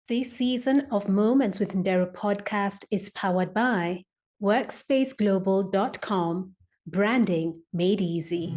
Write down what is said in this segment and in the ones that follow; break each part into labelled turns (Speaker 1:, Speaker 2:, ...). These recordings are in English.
Speaker 1: This season of Moments with Ndero podcast is powered by workspaceglobal.com, branding made easy.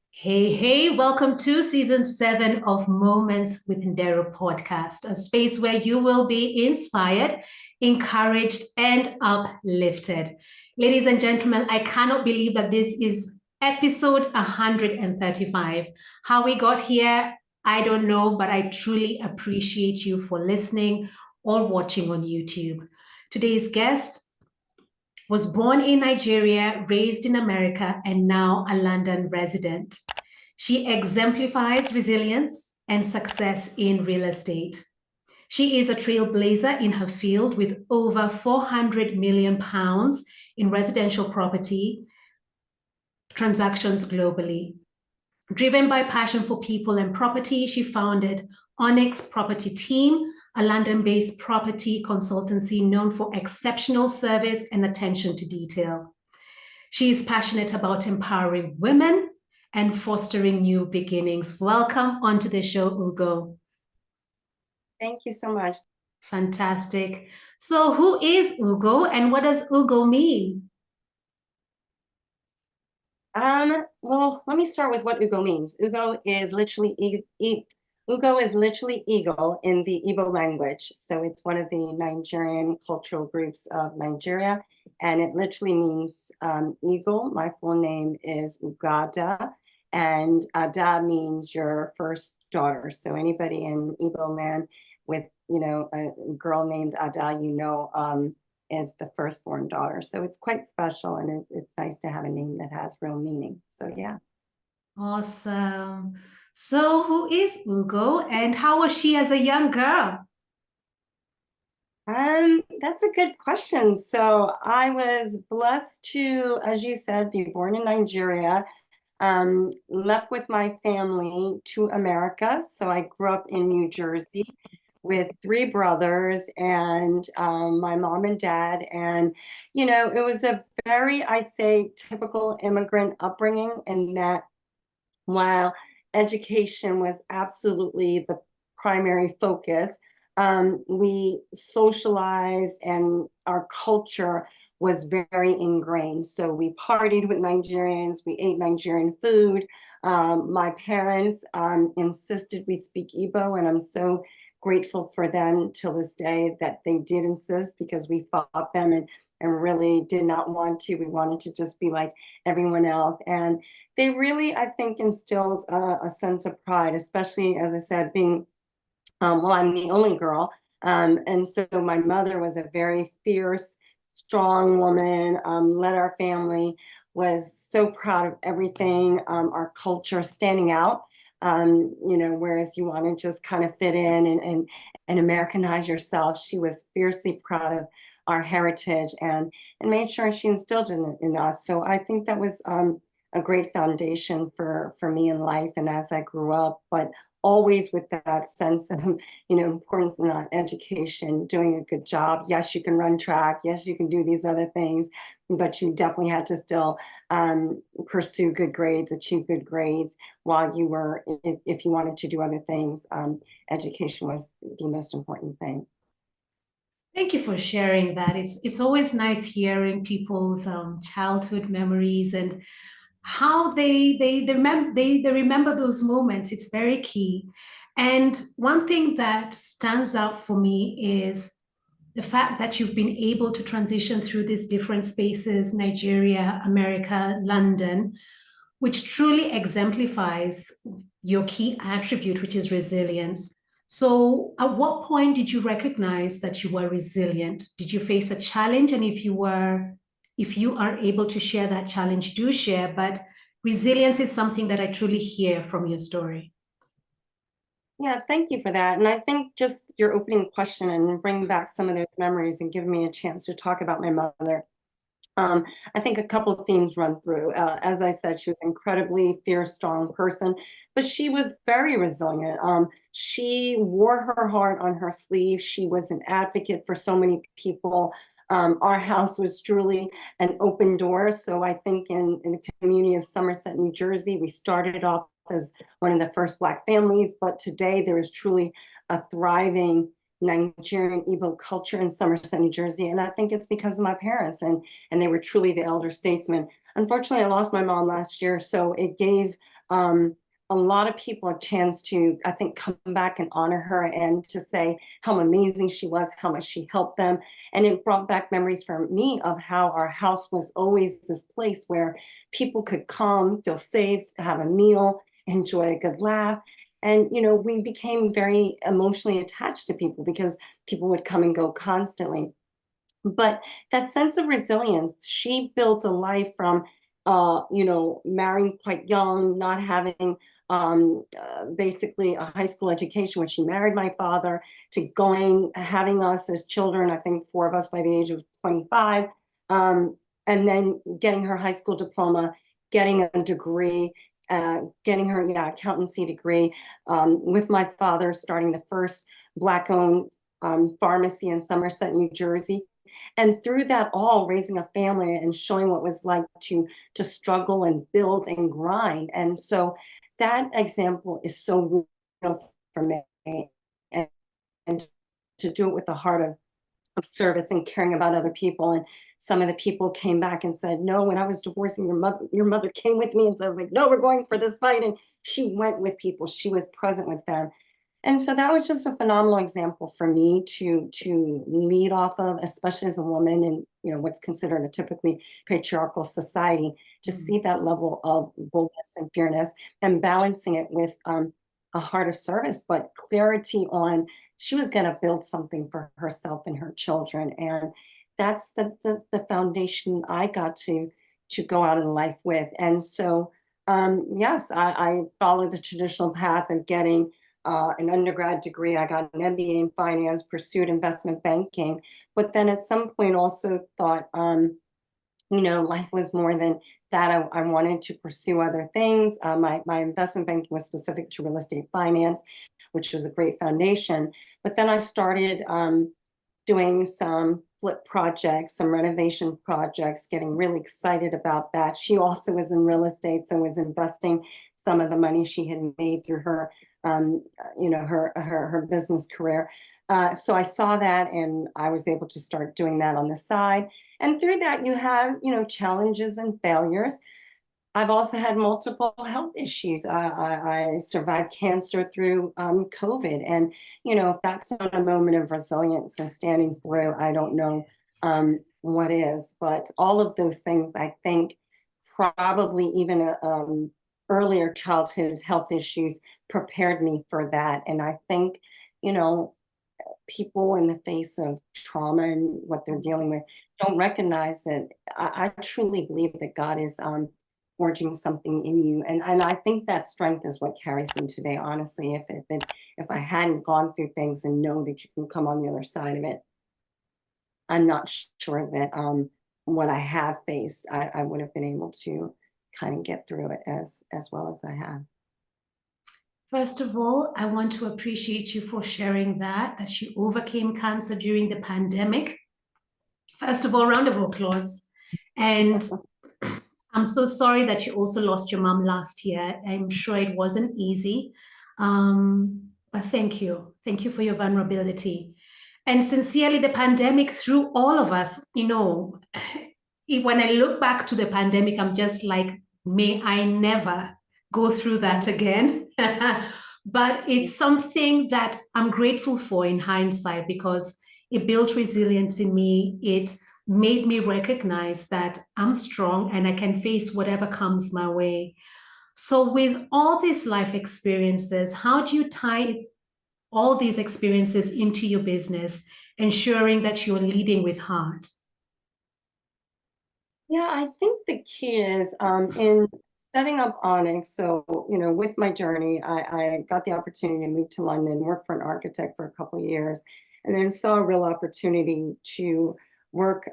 Speaker 1: Hey, welcome to season 7 of Moments with Ndero podcast, a space where you will be inspired, encouraged, and uplifted. Ladies and gentlemen, I cannot believe that this is episode 135. How we got here, I don't know, but I truly appreciate you for listening or watching on YouTube. Today's guest was born in Nigeria, raised in America, and now a London resident. She exemplifies resilience and success in real estate. She is a trailblazer in her field with over 400 million pounds in residential property transactions globally. Driven by passion for people and property, she founded Onyx Property Team, a London-based property consultancy known for exceptional service and attention to detail. She is passionate about empowering women and fostering new beginnings. Welcome onto the show, Ugo.
Speaker 2: Thank you so much.
Speaker 1: Fantastic. So who is Ugo and what does Ugo mean?
Speaker 2: Well, let me start with what Ugo means. Ugo is literally eagle in the Igbo language. So it's one of the Nigerian cultural groups of Nigeria, and it literally means eagle. My full name is Ugada, and Ada means your first daughter. So anybody in Igbo land with, a girl named Ada, is the firstborn daughter. So it's quite special, and it's nice to have a name that has real meaning. So yeah.
Speaker 1: Awesome. So who is Ugo and how was she as a young girl?
Speaker 2: That's a good question. So I was blessed to, as you said, be born in Nigeria, left with my family to America. So I grew up in New Jersey with 3 brothers and my mom and dad. And, it was a very, I'd say, typical immigrant upbringing, in that while education was absolutely the primary focus, we socialized and our culture was very ingrained. So we partied with Nigerians, we ate Nigerian food. My parents insisted we speak Igbo, and I'm so grateful for them till this day that they did insist, because we fought them and really did not want to. We wanted to just be like everyone else. And they really, I think, instilled a sense of pride, especially, as I said, being, I'm the only girl. And so my mother was a very fierce, strong woman, led our family, was so proud of everything, our culture standing out. Whereas you want to just kind of fit in and Americanize yourself, she was fiercely proud of our heritage and made sure she instilled in us. So I think that was a great foundation for me in life and as I grew up, but always with that sense of, importance in education, doing a good job. Yes, you can run track. Yes, you can do these other things, but you definitely had to still pursue good grades, achieve good grades while you were, if you wanted to do other things, education was the most important thing.
Speaker 1: Thank you for sharing that. It's always nice hearing people's childhood memories and how they remember those moments. It's very key. And one thing that stands out for me is the fact that you've been able to transition through these different spaces, Nigeria, America, London, which truly exemplifies your key attribute, which is resilience. So at what point did you recognize that you were resilient? Did you face a challenge? And if you are able to share that challenge, do share. But resilience is something that I truly hear from your story.
Speaker 2: Yeah, thank you for that. And I think just your opening question and bring back some of those memories and give me a chance to talk about my mother. I think a couple of themes run through. As I said, she was an incredibly fierce, strong person, but she was very resilient. She wore her heart on her sleeve. She was an advocate for so many people. Our house was truly an open door. So I think in the community of Somerset, New Jersey, we started off as one of the first Black families, but today there is truly a thriving Nigerian Igbo culture in Somerset, New Jersey. And I think it's because of my parents, and they were truly the elder statesmen. Unfortunately, I lost my mom last year, so it gave a lot of people a chance to, I think, come back and honor her and to say how amazing she was, how much she helped them. And it brought back memories for me of how our house was always this place where people could come, feel safe, have a meal, enjoy a good laugh. And, you know, we became very emotionally attached to people because people would come and go constantly. But that sense of resilience, she built a life from, marrying quite young, not having basically a high school education when she married my father, to having us as children, I think four of us by the age of 25, and then getting her high school diploma, getting a degree, getting her accountancy degree, with my father starting the first Black-owned pharmacy in Somerset, New Jersey. And through that all, raising a family and showing what it was like to struggle and build and grind. And so that example is so real for me, and, and to do it with the heart of service and caring about other people. And some of the people came back and said, no, when I was divorcing your mother came with me. And so I was like, no, we're going for this fight. And she went with people, she was present with them. And so that was just a phenomenal example for me to lead off of, especially as a woman in, you know, what's considered a typically patriarchal society, to see that level of boldness and fairness and balancing it with a heart of service, but clarity on she was going to build something for herself and her children. And that's the foundation I got to go out in life with. And so, yes, I followed the traditional path of getting an undergrad degree. I got an MBA in finance, pursued investment banking, but then at some point also thought, life was more than that. I wanted to pursue other things. My investment banking was specific to real estate finance, which was a great foundation. But then I started doing some flip projects, some renovation projects, getting really excited about that. She also was in real estate, so was investing some of the money she had made through her, her business career. So I saw that, and I was able to start doing that on the side. And through that, you have, challenges and failures. I've also had multiple health issues. I survived cancer through COVID. And, if that's not a moment of resilience and standing through, I don't know what is. But all of those things, I think, probably even earlier childhood health issues prepared me for that. And I think, people in the face of trauma and what they're dealing with don't recognize that. I truly believe that God is forging something in you, and I think that strength is what carries me today. Honestly, if I hadn't gone through things and know that you can come on the other side of it, I'm not sure that what I have faced, I would have been able to kind of get through it as well as I have.
Speaker 1: First of all, I want to appreciate you for sharing that you overcame cancer during the pandemic. First of all, round of applause. And I'm so sorry that you also lost your mom last year. I'm sure it wasn't easy. But thank you. Thank you for your vulnerability. And sincerely, the pandemic threw all of us, when I look back to the pandemic, I'm just like, may I never go through that again. But it's something that I'm grateful for in hindsight, because it built resilience in me. It made me recognize that I'm strong and I can face whatever comes my way. So with all these life experiences, how do you tie all these experiences into your business, ensuring that you're leading with heart?
Speaker 2: Yeah, I think the key is in setting up Onyx. So, with my journey, I got the opportunity to move to London, work for an architect for a couple of years, and then saw a real opportunity to work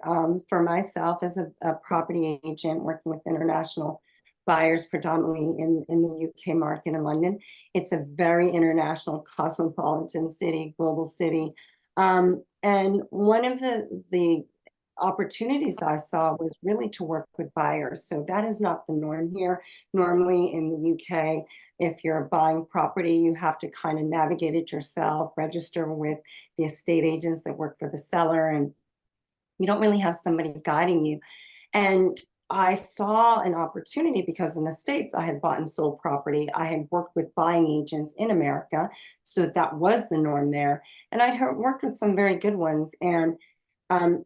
Speaker 2: for myself as a property agent, working with international buyers, predominantly in the UK market in London. It's a very international, cosmopolitan city, global city. And one of the opportunities I saw was really to work with buyers. So that is not the norm here. Normally in the UK, if you're buying property, you have to kind of navigate it yourself, register with the estate agents that work for the seller, and you don't really have somebody guiding you. And I saw an opportunity because in the States, I had bought and sold property. I had worked with buying agents in America. So that was the norm there. And I'd worked with some very good ones. And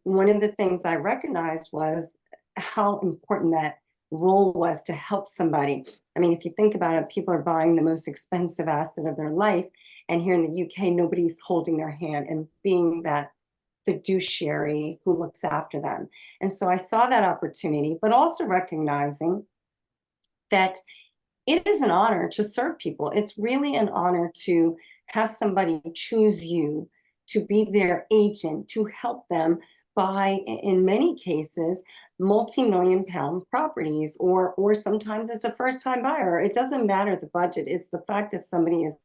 Speaker 2: one of the things I recognized was how important that role was to help somebody. I mean, if you think about it, people are buying the most expensive asset of their life. And here in the UK, nobody's holding their hand and being that fiduciary who looks after them. And so I saw that opportunity, but also recognizing that it is an honor to serve people. It's really an honor to have somebody choose you to be their agent, to help them buy, in many cases, multi-million-pound properties, or sometimes it's a first-time buyer. It doesn't matter the budget. It's the fact that somebody is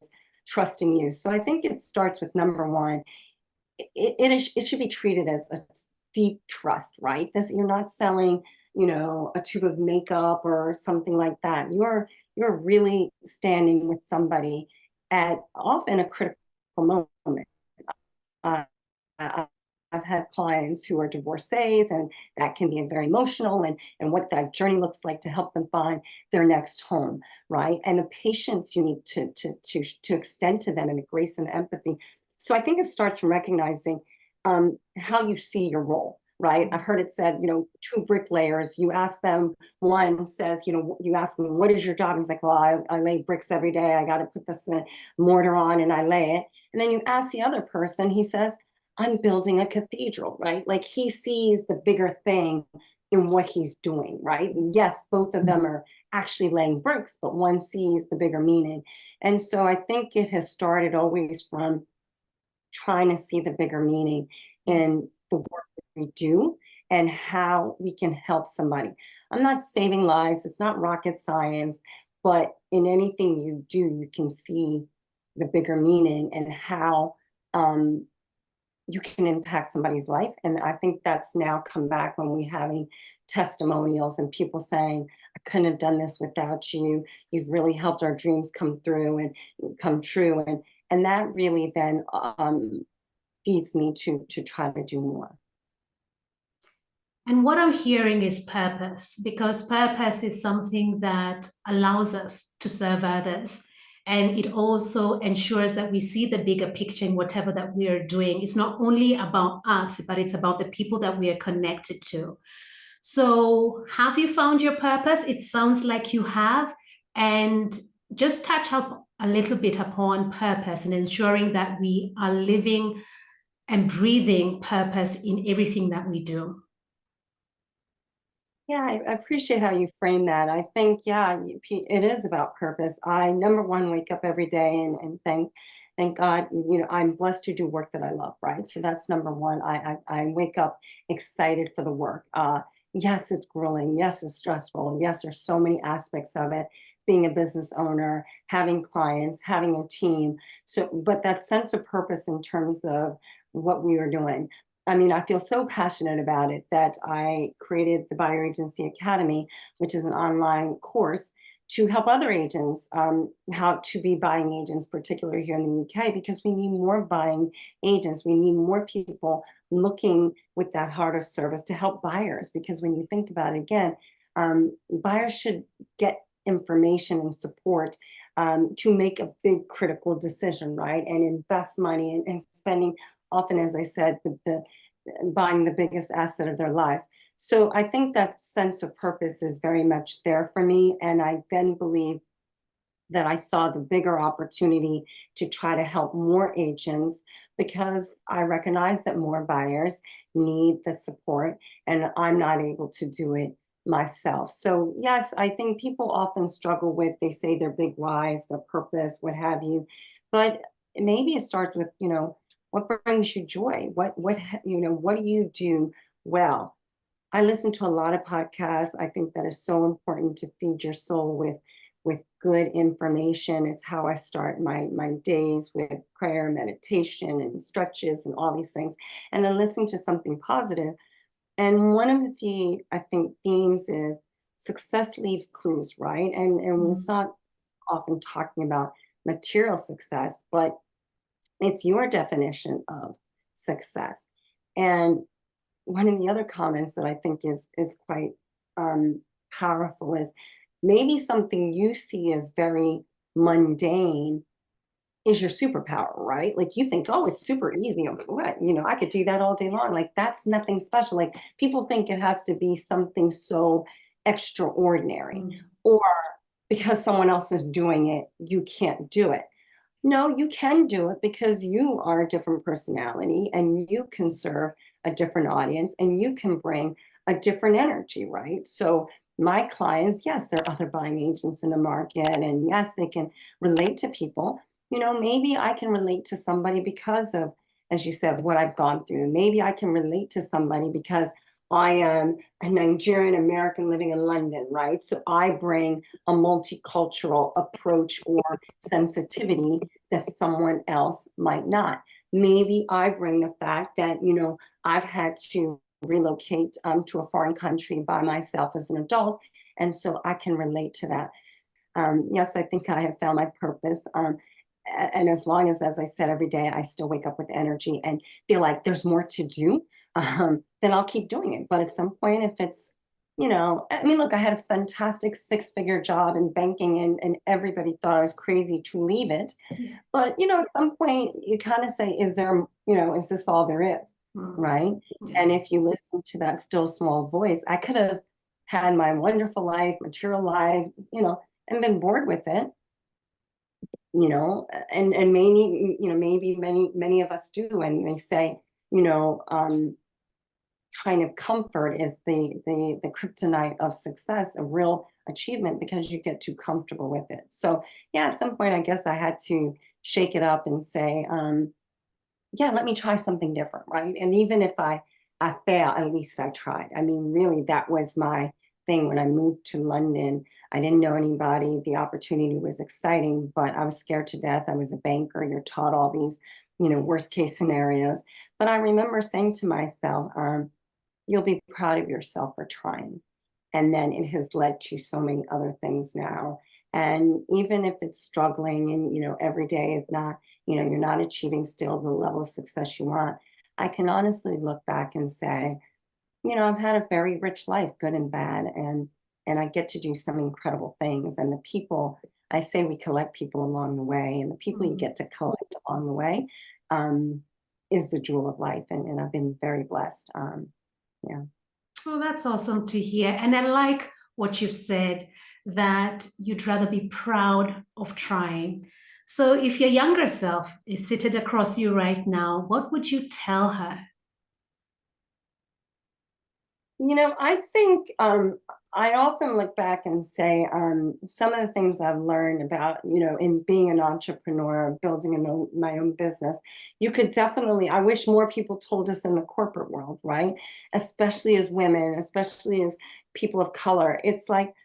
Speaker 2: trusting you. So I think it starts with number one. It should be treated as a deep trust, right? This, you're not selling, a tube of makeup or something like that. You're really standing with somebody at often a critical moment. Uh, I- I've had clients who are divorcees, and that can be very emotional, and what that journey looks like to help them find their next home, right? And the patience you need to extend to them, and the grace and empathy. So I think it starts from recognizing how you see your role, right? I've heard it said, two bricklayers, you ask them, one says, you ask them, what is your job? He's like, well, I lay bricks every day. I got to put this mortar on and I lay it. And then you ask the other person, he says, I'm building a cathedral, right? Like he sees the bigger thing in what he's doing, right? And yes, both of them are actually laying bricks, but one sees the bigger meaning. And so I think it has started always from trying to see the bigger meaning in the work that we do and how we can help somebody. I'm not saving lives, it's not rocket science, but in anything you do, you can see the bigger meaning and how you can impact somebody's life. And I think that's now come back when we having testimonials and people saying, I couldn't have done this without you. You've really helped our dreams come through and come true. And that really then feeds me to try to do more.
Speaker 1: And what I'm hearing is purpose, because purpose is something that allows us to serve others. And it also ensures that we see the bigger picture in whatever that we are doing. It's not only about us, but it's about the people that we are connected to. So have you found your purpose? It sounds like you have. And just touch up a little bit upon purpose and ensuring that we are living and breathing purpose in everything that we do.
Speaker 2: Yeah, I appreciate how you frame that. I think, yeah, it is about purpose. I, number one, wake up every day and thank God, I'm blessed to do work that I love, right? So that's number one. I wake up excited for the work. Yes, it's grueling. Yes, it's stressful. Yes, there's so many aspects of it. Being a business owner, having clients, having a team. So, but that sense of purpose in terms of what we are doing. I mean, I feel so passionate about it that I created the Buyer Agency Academy, which is an online course to help other agents how to be buying agents, particularly here in the UK, because we need more buying agents. We need more people looking with that heart of service to help buyers. Because when you think about it again, buyers should get information and support to make a big critical decision, right? And invest money and spending often, as I said, the buying the biggest asset of their lives. So I think that sense of purpose is very much there for me. And I then believe that I saw the bigger opportunity to try to help more agents because I recognize that more buyers need the support and I'm not able to do it myself. So yes, I think people often struggle with, they say their big whys, their purpose, what have you, but maybe it starts with, what brings you joy? What do you do well? I listen to a lot of podcasts. I think that is so important to feed your soul with good information. It's how I start my days, with prayer, meditation, and stretches and all these things. And then listening to something positive. And one of the, I think, themes is success leaves clues, right? And it's not often talking about material success, but it's your definition of success. And one of the other comments that I think is quite powerful is maybe something you see as very mundane is your superpower, right? Like you think, oh, it's super easy. What? I could do that all day long. Like that's nothing special. Like people think it has to be something so extraordinary, or because someone else is doing it, you can't do it. No, you can do it because you are a different personality and you can serve a different audience and you can bring a different energy, right? So my clients, yes, there are other buying agents in the market, and yes, they can relate to people. Maybe I can relate to somebody because of, as you said, what I've gone through. Maybe I can relate to somebody because I am a Nigerian American living in London, right? So I bring a multicultural approach or sensitivity that someone else might not. Maybe I bring the fact that, I've had to relocate to a foreign country by myself as an adult. And so I can relate to that. Yes, I think I have found my purpose. And as long as I said, every day I still wake up with energy and feel like there's more to do, then I'll keep doing it. But at some point, if it's, I mean, look, I had a fantastic 6-figure job in banking, and everybody thought I was crazy to leave it.
Speaker 1: Yeah.
Speaker 2: But, at some point you kind of say, is there, is this all there is? Right.
Speaker 1: Yeah.
Speaker 2: And if you listen to that still small voice, I could have had my wonderful life, material life, and been bored with it, and maybe, maybe many of us do. And they say, kind of comfort is the kryptonite of success, a real achievement, because you get too comfortable with it. So yeah, at some point, I guess I had to shake it up and say, yeah, let me try something different, right? And even if I fail, at least I tried. I mean, really, that was my thing when I moved to London. I didn't know anybody. The opportunity was exciting, but I was scared to death. I was a banker. You're taught all these, worst case scenarios. But I remember saying to myself, you'll be proud of yourself for trying. And then it has led to so many other things now. And even if it's struggling and, every day is not, you're not achieving still the level of success you want, I can honestly look back and say, I've had a very rich life, good and bad, and I get to do some incredible things. And the people, I say we collect people along the way, and the people you get to collect along the way is the jewel of life. And I've been very blessed. Yeah.
Speaker 1: Oh, that's awesome to hear. And I like what you said, that you'd rather be proud of trying. So if your younger self is seated across you right now, what would you tell her?
Speaker 2: I think I often look back and say some of the things I've learned about, in being an entrepreneur, building my own business, you could definitely, I wish more people told us in the corporate world, right? Especially as women, especially as people of color. It's like,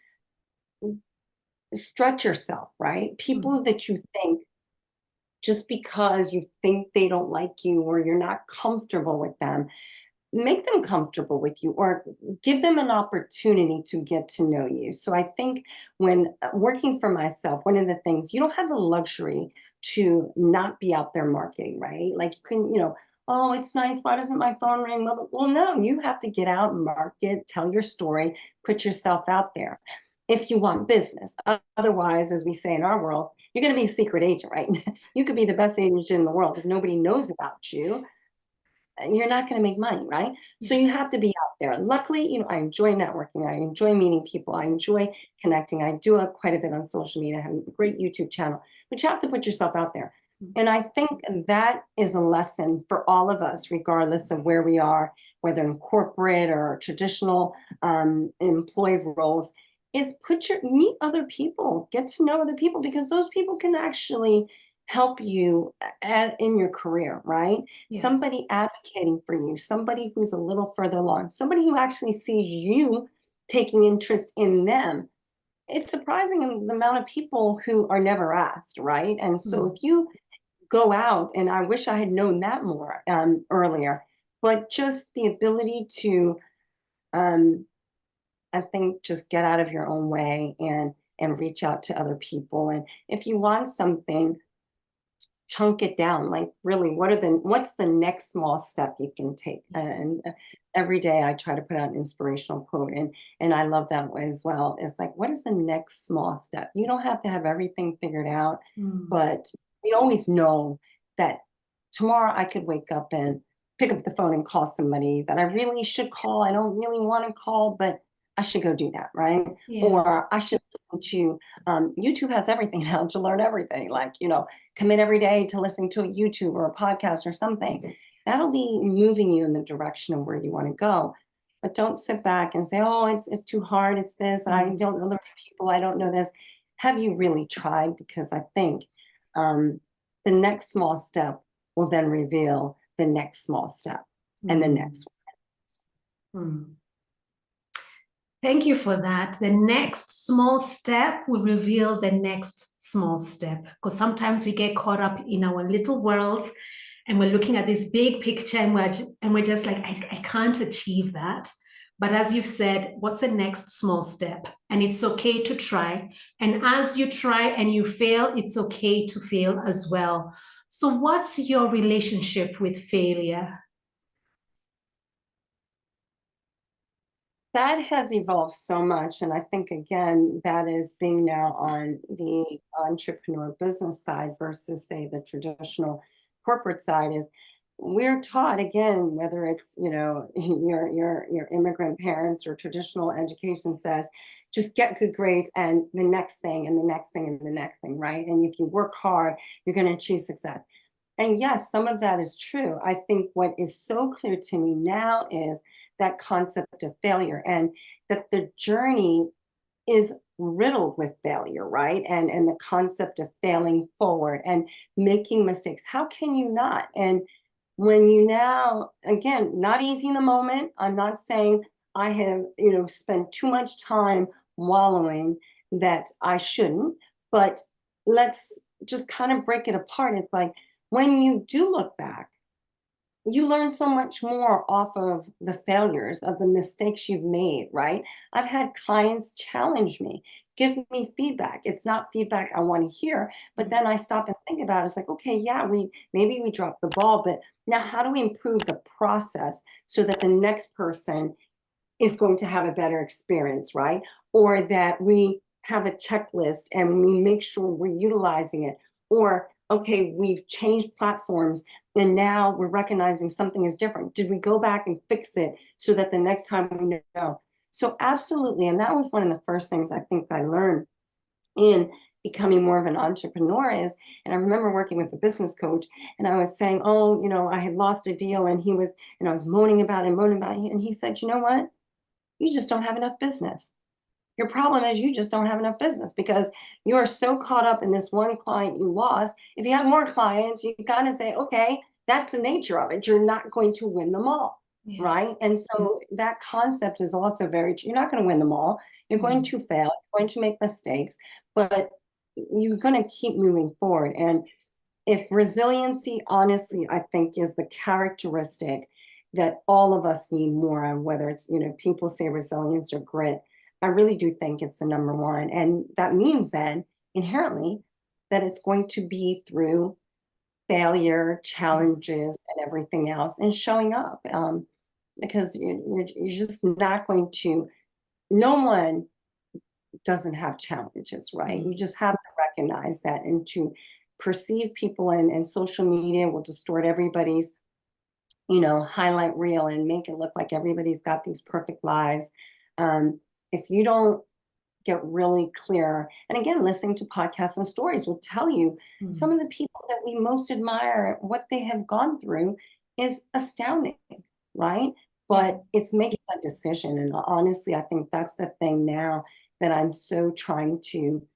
Speaker 2: stretch yourself, right? People that you think, just because you think they don't like you or you're not comfortable with them, make them comfortable with you, or give them an opportunity to get to know you. So I think when working for myself, one of the things, you don't have the luxury to not be out there marketing, right? Like you can, oh, it's nice. Why doesn't my phone ring? Well, no, you have to get out and market, tell your story, put yourself out there if you want business. Otherwise, as we say in our world, you're going to be a secret agent, right? You could be the best agent in the world. If nobody knows about you, you're not going to make money, right? So you have to be out there. Luckily, I enjoy networking. I enjoy meeting people. I enjoy connecting. I do quite a bit on social media. I have a great YouTube channel, but you have to put yourself out there. And I think that is a lesson for all of us, regardless of where we are, whether in corporate or traditional employed roles, is meet other people, get to know other people, because those people can actually help you in your career, right?
Speaker 1: Yeah.
Speaker 2: Somebody advocating for you, somebody who's a little further along, somebody who actually sees you taking interest in them. It's surprising the amount of people who are never asked, right? And so if you go out, and I wish I had known that more earlier, but just the ability to I think just get out of your own way and reach out to other people. And if you want something, chunk it down. Like, really, what's the next small step you can take? And every day I try to put out an inspirational quote, and I love that way as well. It's like, what is the next small step? You don't have to have everything figured out, but we always know that tomorrow I could wake up and pick up the phone and call somebody that I really should call. I don't really want to call, but I should go do that, right?
Speaker 1: Yeah.
Speaker 2: Or I should listen to YouTube has everything now to learn everything. Like, commit every day to listening to a YouTube or a podcast or something. That'll be moving you in the direction of where you want to go. But don't sit back and say, oh, it's too hard. It's this. I don't know the people. I don't know this. Have you really tried? Because I think the next small step will then reveal the next small step and the next one.
Speaker 1: Thank you for that. The next small step will reveal the next small step, because sometimes we get caught up in our little worlds and we're looking at this big picture and we're just like, I can't achieve that. But as you've said, what's the next small step? And it's okay to try. And as you try and you fail, it's okay to fail as well. So what's your relationship with failure?
Speaker 2: That has evolved so much. And I think, again, that is being now on the entrepreneur business side versus, say, the traditional corporate side, is we're taught, again, whether it's, your immigrant parents or traditional education says, just get good grades and the next thing and the next thing and the next thing, right? And if you work hard, you're going to achieve success. And yes, some of that is true. I think what is so clear to me now is that concept of failure, and that the journey is riddled with failure, right? And the concept of failing forward and making mistakes. How can you not? And when you now, again, not easy in the moment. I'm not saying I have, spent too much time wallowing that I shouldn't, but let's just kind of break it apart. It's like, when you do look back, you learn so much more off of the failures, of the mistakes you've made, right? I've had clients challenge me, give me feedback. It's not feedback I want to hear, but then I stop and think about it. It's like, okay, yeah, maybe we dropped the ball, but now how do we improve the process so that the next person is going to have a better experience, right? Or that we have a checklist and we make sure we're utilizing it. Or, okay, we've changed platforms and now we're recognizing something is different. Did we go back and fix it so that the next time we know? So absolutely. And that was one of the first things I think I learned in becoming more of an entrepreneur is, and I remember working with a business coach and I was saying, oh, I had lost a deal, and I was moaning about it, and he said, you know what? You just don't have enough business. Your problem is you just don't have enough business because you are so caught up in this one client you lost. If you have more clients, you kind of say, okay, that's the nature of it. You're not going to win them all, right? And so that concept is also you're not going to win them all. You're going to fail, you're going to make mistakes, but you're going to keep moving forward. And if resiliency, honestly, I think is the characteristic that all of us need more of, whether it's, people say resilience or grit, I really do think it's the number one. And that means then inherently that it's going to be through failure, challenges, and everything else, and showing up. Because you're just not going to, no one doesn't have challenges, right? You just have to recognize that, and to perceive people, and social media will distort everybody's highlight reel and make it look like everybody's got these perfect lives. If you don't get really clear, and again, listening to podcasts and stories will tell you some of the people that we most admire, what they have gone through is astounding, right? But it's making that decision. And honestly, I think that's the thing now that I'm so trying to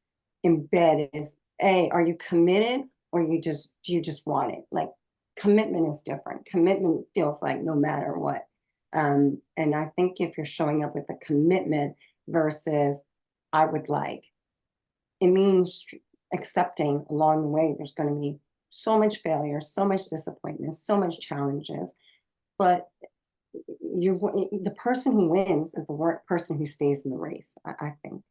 Speaker 2: embed is, are you committed, or do you just want it? Like, commitment is different. Commitment feels like no matter what. And I think if you're showing up with a commitment versus I would like, it means accepting along the way there's going to be so much failure, so much disappointment, so much challenges. But the person who wins is the person who stays in the race, I think.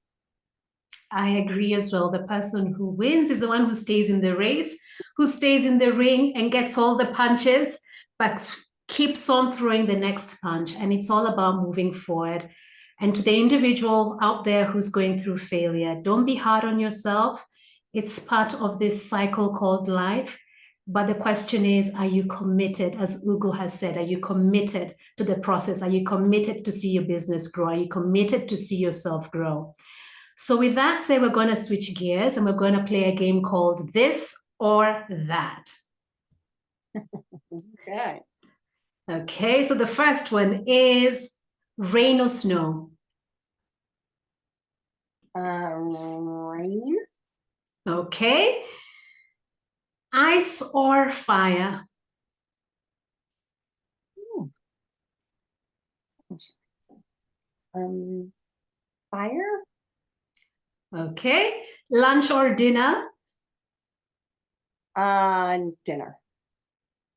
Speaker 1: I agree as well. The person who wins is the one who stays in the race, who stays in the ring and gets all the punches, but keeps on throwing the next punch. And it's all about moving forward. And to the individual out there who's going through failure, don't be hard on yourself. It's part of this cycle called life. But the question is, are you committed? As Ugo has said, are you committed to the process? Are you committed to see your business grow? Are you committed to see yourself grow? So with that said, we're going to switch gears and we're going to play a game called This or That.
Speaker 2: Okay.
Speaker 1: Okay, so the first one is rain or snow?
Speaker 2: Rain.
Speaker 1: Okay. Ice or fire?
Speaker 2: Fire.
Speaker 1: Okay. Lunch or dinner?
Speaker 2: Dinner.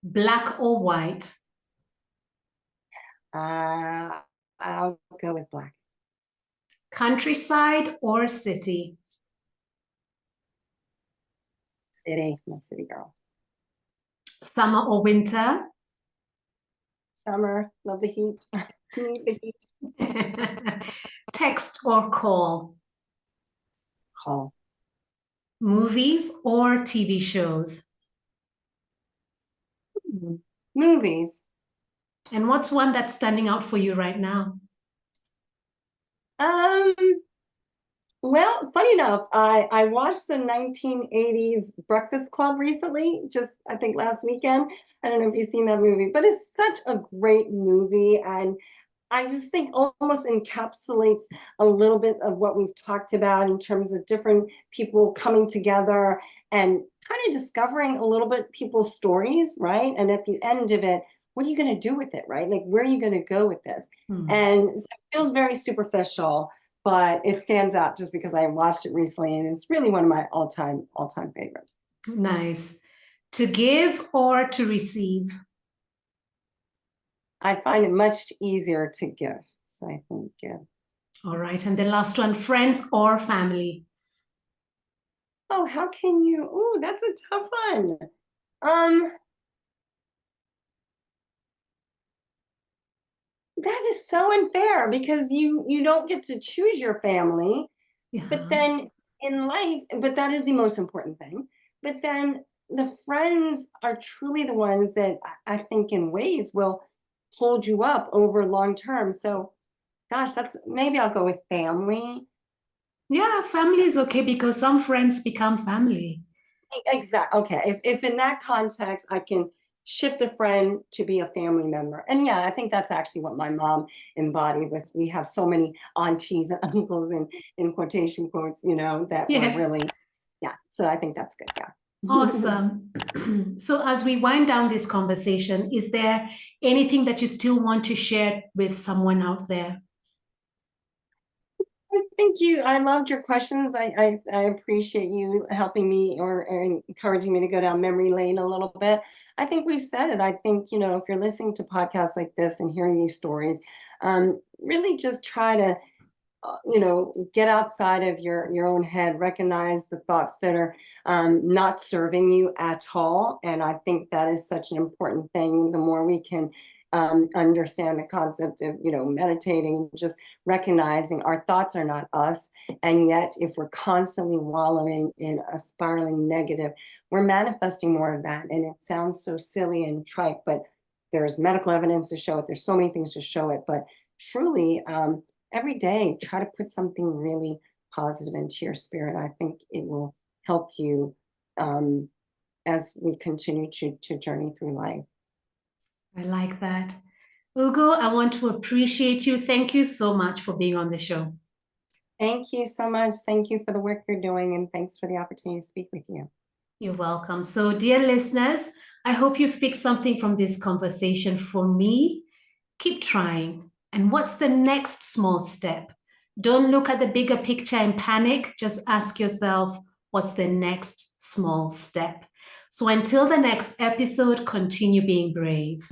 Speaker 1: Black or white?
Speaker 2: I'll go with black.
Speaker 1: Countryside or city?
Speaker 2: City. I'm a city girl.
Speaker 1: Summer or winter?
Speaker 2: Summer. Love the heat. Need the heat.
Speaker 1: Text or call?
Speaker 2: Call.
Speaker 1: Movies or TV shows?
Speaker 2: Movies.
Speaker 1: And what's one that's standing out for you right now?
Speaker 2: Well, funny enough, I watched the 1980s Breakfast Club recently, just I think last weekend. I don't know if you've seen that movie, but it's such a great movie. And I just think almost encapsulates a little bit of what we've talked about in terms of different people coming together and kind of discovering a little bit people's stories, right? And at the end of it, what are you going to do with it, right? Like, where are you going to go with this? And so it feels very superficial, but it stands out just because I watched it recently and it's really one of my all-time favorites.
Speaker 1: Nice. To give or to receive?
Speaker 2: I find it much easier to give. So I think give.
Speaker 1: All right. And the last one, friends or family?
Speaker 2: Oh, how can you? Oh, that's a tough one. That is so unfair because you don't get to choose your family, but then in life, but that is the most important thing. But then the friends are truly the ones that I think in ways will hold you up over long term. So gosh, maybe I'll go with family.
Speaker 1: Yeah, family is okay because some friends become family.
Speaker 2: Exactly. Okay. If in that context, I can shift a friend to be a family member. And yeah, I think that's actually what my mom embodied was we have so many aunties and uncles in quotation quotes, that were really, yeah. So I think that's good. Yeah.
Speaker 1: Awesome. So as we wind down this conversation, is there anything that you still want to share with someone out there?
Speaker 2: Thank you. I loved your questions. I appreciate you helping me or encouraging me to go down memory lane a little bit. I think we've said it. I think, if you're listening to podcasts like this and hearing these stories, really just try to, get outside of your own head, recognize the thoughts that are not serving you at all. And I think that is such an important thing. The more we can understand the concept of meditating, just recognizing our thoughts are not us, and yet if we're constantly wallowing in a spiraling negative, we're manifesting more of that. And it sounds so silly and trite, but there's medical evidence to show it. There's so many things to show it, but truly every day try to put something really positive into your spirit. I think it will help you as we continue to journey through life.
Speaker 1: I like that. Ugo, I want to appreciate you. Thank you so much for being on the show.
Speaker 2: Thank you so much. Thank you for the work you're doing, and thanks for the opportunity to speak with you.
Speaker 1: You're welcome. So, dear listeners, I hope you've picked something from this conversation. For me, keep trying. And what's the next small step? Don't look at the bigger picture and panic. Just ask yourself, what's the next small step? So until the next episode, continue being brave.